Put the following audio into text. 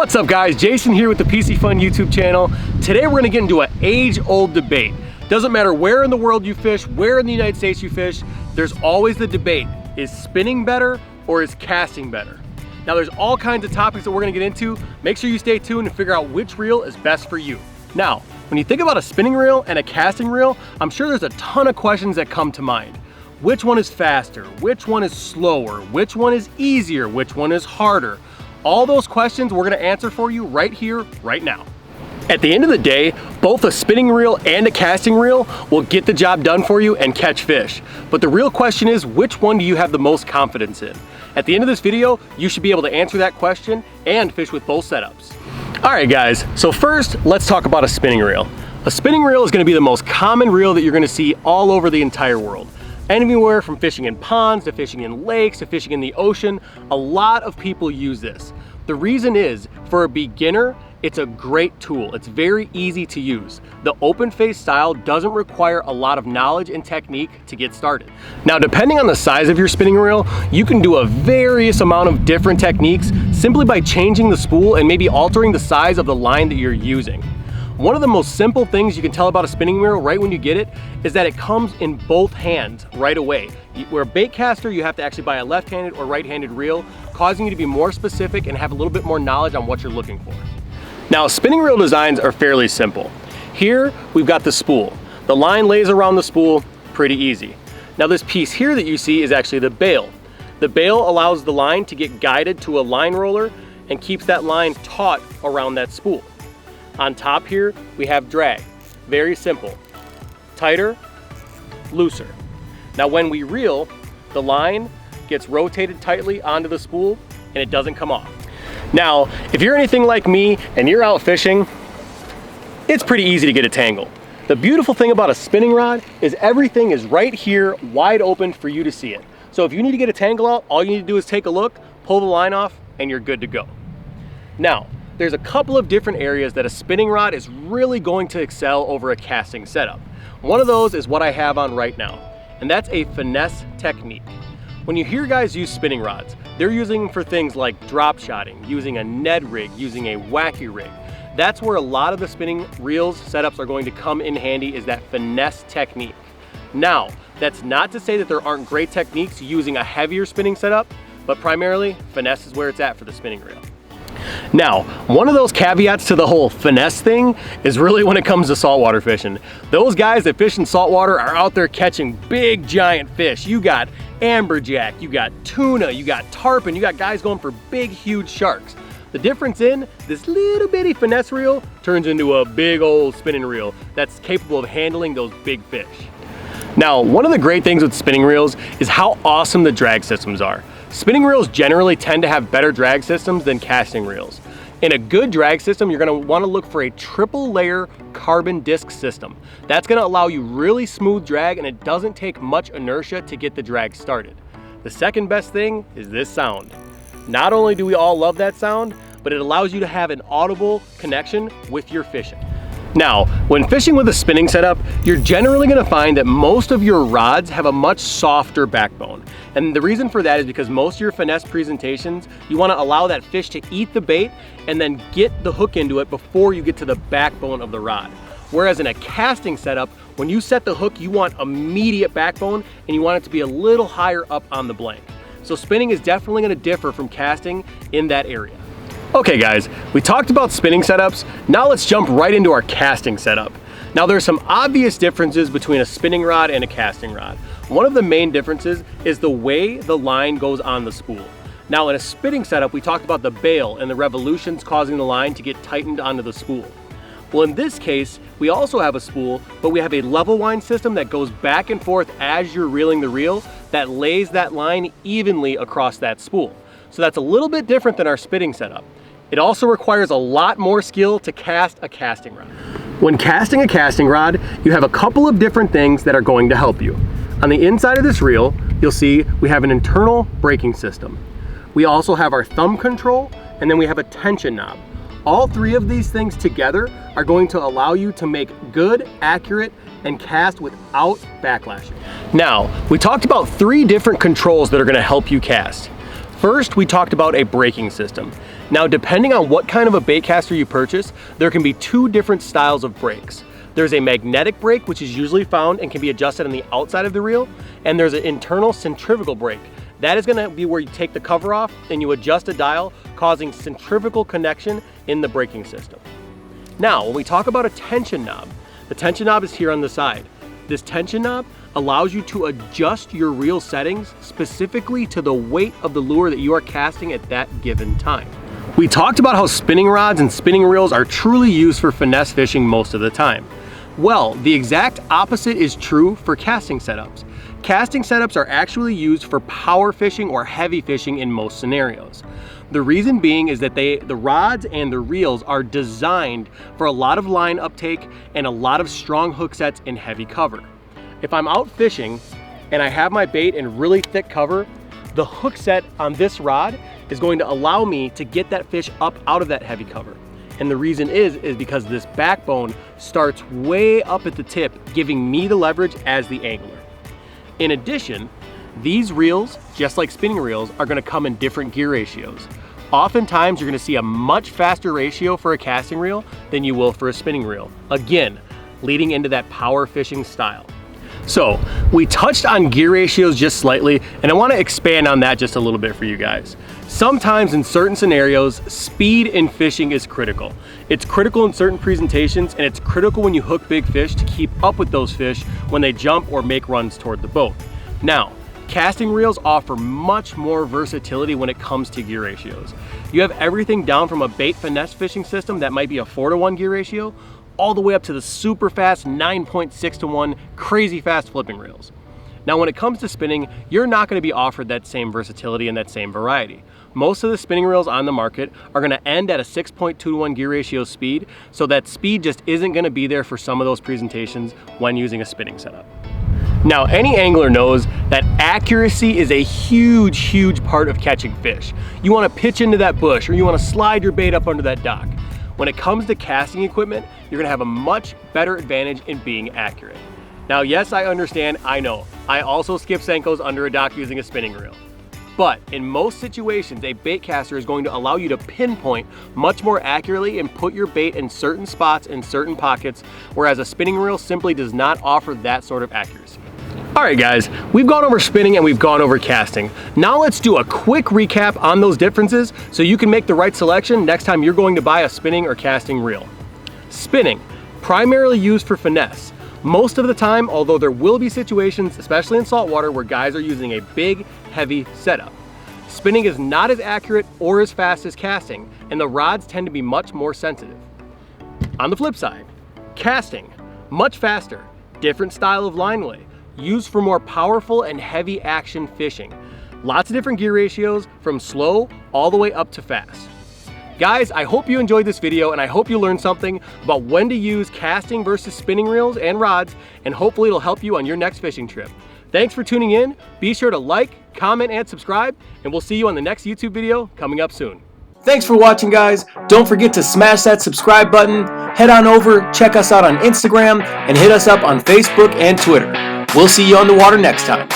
What's up guys, Jason here with the Piscifun YouTube channel. Today we're gonna get into an age-old debate. Doesn't matter where in the world you fish, where in the United States you fish, there's always the debate, is spinning better or is casting better? Now there's all kinds of topics that we're gonna get into. Make sure you stay tuned and figure out which reel is best for you. Now, when you think about a spinning reel and a casting reel, I'm sure there's a ton of questions that come to mind. Which one is faster? Which one is slower? Which one is easier? Which one is harder? All those questions we're gonna answer for you right here, right now. At the end of the day, both a spinning reel and a casting reel will get the job done for you and catch fish. But the real question is, which one do you have the most confidence in? At the end of this video, you should be able to answer that question and fish with both setups. All right guys, so first, let's talk about a spinning reel. A spinning reel is gonna be the most common reel that you're gonna see all over the entire world. Anywhere from fishing in ponds, to fishing in lakes, to fishing in the ocean, a lot of people use this. The reason is, for a beginner, it's a great tool. It's very easy to use. The open face style doesn't require a lot of knowledge and technique to get started. Now, depending on the size of your spinning reel, you can do a various amount of different techniques simply by changing the spool and maybe altering the size of the line that you're using. One of the most simple things you can tell about a spinning reel right when you get it is that it comes in both hands right away. Where a bait caster, you have to actually buy a left-handed or right-handed reel, causing you to be more specific and have a little bit more knowledge on what you're looking for. Now, spinning reel designs are fairly simple. Here, we've got the spool. The line lays around the spool, pretty easy. Now, this piece here that you see is actually the bail. The bail allows the line to get guided to a line roller and keeps that line taut around that spool. On top here, we have drag. Very simple. Tighter, looser. Now when we reel, the line gets rotated tightly onto the spool and it doesn't come off. Now, if you're anything like me and you're out fishing, it's pretty easy to get a tangle. The beautiful thing about a spinning rod is everything is right here, wide open for you to see it. So if you need to get a tangle out, all you need to do is take a look, pull the line off, and you're good to go. Now, there's a couple of different areas that a spinning rod is really going to excel over a casting setup. One of those is what I have on right now, and that's a finesse technique. When you hear guys use spinning rods, they're using for things like drop shotting, using a Ned rig, using a wacky rig. That's where a lot of the spinning reels setups are going to come in handy, is that finesse technique. Now, that's not to say that there aren't great techniques using a heavier spinning setup, but primarily finesse is where it's at for the spinning reel. Now, one of those caveats to the whole finesse thing is really when it comes to saltwater fishing. Those guys that fish in saltwater are out there catching big giant fish. You got amberjack, you got tuna, you got tarpon, you got guys going for big huge sharks. The difference in this little bitty finesse reel turns into a big old spinning reel that's capable of handling those big fish. Now, one of the great things with spinning reels is how awesome the drag systems are. Spinning reels generally tend to have better drag systems than casting reels. In a good drag system, you're gonna wanna look for a triple layer carbon disc system. That's gonna allow you really smooth drag, and it doesn't take much inertia to get the drag started. The second best thing is this sound. Not only do we all love that sound, but it allows you to have an audible connection with your fishing. Now, when fishing with a spinning setup, you're generally gonna find that most of your rods have a much softer backbone. And the reason for that is because most of your finesse presentations, you wanna allow that fish to eat the bait and then get the hook into it before you get to the backbone of the rod. Whereas in a casting setup, when you set the hook, you want immediate backbone and you want it to be a little higher up on the blank. So spinning is definitely gonna differ from casting in that area. Okay guys, we talked about spinning setups. Now let's jump right into our casting setup. Now there's some obvious differences between a spinning rod and a casting rod. One of the main differences is the way the line goes on the spool. Now in a spinning setup, we talked about the bail and the revolutions causing the line to get tightened onto the spool. Well, in this case, we also have a spool, but we have a level line system that goes back and forth as you're reeling the reel that lays that line evenly across that spool. So that's a little bit different than our spinning setup. It also requires a lot more skill to cast a casting rod. When casting a casting rod, you have a couple of different things that are going to help you. On the inside of this reel, you'll see we have an internal braking system. We also have our thumb control, and then we have a tension knob. All three of these things together are going to allow you to make good, accurate, and cast without backlashing. Now, we talked about three different controls that are gonna help you cast. First, we talked about a braking system. Now, depending on what kind of a bait caster you purchase, there can be two different styles of brakes. There's a magnetic brake, which is usually found and can be adjusted on the outside of the reel, and there's an internal centrifugal brake. That is gonna be where you take the cover off and you adjust a dial, causing centrifugal connection in the braking system. Now, when we talk about a tension knob, the tension knob is here on the side. This tension knob allows you to adjust your reel settings specifically to the weight of the lure that you are casting at that given time. We talked about how spinning rods and spinning reels are truly used for finesse fishing most of the time. Well, the exact opposite is true for casting setups. Casting setups are actually used for power fishing or heavy fishing in most scenarios. The reason being is that the rods and the reels are designed for a lot of line uptake and a lot of strong hook sets in heavy cover. If I'm out fishing and I have my bait in really thick cover, the hook set on this rod is going to allow me to get that fish up out of that heavy cover. And the reason is because this backbone starts way up at the tip, giving me the leverage as the angler. In addition, these reels, just like spinning reels, are gonna come in different gear ratios. Oftentimes, you're gonna see a much faster ratio for a casting reel than you will for a spinning reel. Again, leading into that power fishing style. So, we touched on gear ratios just slightly, and I wanna expand on that just a little bit for you guys. Sometimes in certain scenarios, speed in fishing is critical. It's critical in certain presentations, and it's critical when you hook big fish to keep up with those fish when they jump or make runs toward the boat. Now, casting reels offer much more versatility when it comes to gear ratios. You have everything down from a bait finesse fishing system that might be a 4-to-1 gear ratio, all the way up to the super fast 9.6-to-1 crazy fast flipping reels. Now, when it comes to spinning, you're not going to be offered that same versatility and that same variety. Most of the spinning reels on the market are going to end at a 6.2-to-1 gear ratio speed, so that speed just isn't going to be there for some of those presentations when using a spinning setup. Now, any angler knows that accuracy is a huge part of catching fish. You want to pitch into that bush, or you want to slide your bait up under that dock. When it comes to casting equipment, you're gonna have a much better advantage in being accurate. Now, yes, I understand, I know. I also skip Senkos under a dock using a spinning reel. But in most situations, a bait caster is going to allow you to pinpoint much more accurately and put your bait in certain spots in certain pockets, whereas a spinning reel simply does not offer that sort of accuracy. All right, guys, we've gone over spinning and we've gone over casting. Now let's do a quick recap on those differences so you can make the right selection next time you're going to buy a spinning or casting reel. Spinning, primarily used for finesse. Most of the time, although there will be situations, especially in saltwater, where guys are using a big, heavy setup. Spinning is not as accurate or as fast as casting, and the rods tend to be much more sensitive. On the flip side, casting, much faster, different style of line lay, used for more powerful and heavy action fishing. Lots of different gear ratios from slow all the way up to fast. Guys, I hope you enjoyed this video and I hope you learned something about when to use casting versus spinning reels and rods, and hopefully it'll help you on your next fishing trip. Thanks for tuning in. Be sure to like, comment, and subscribe, and we'll see you on the next YouTube video coming up soon. Thanks for watching, guys. Don't forget to smash that subscribe button. Head on over, check us out on Instagram, and hit us up on Facebook and Twitter. We'll see you on the water next time.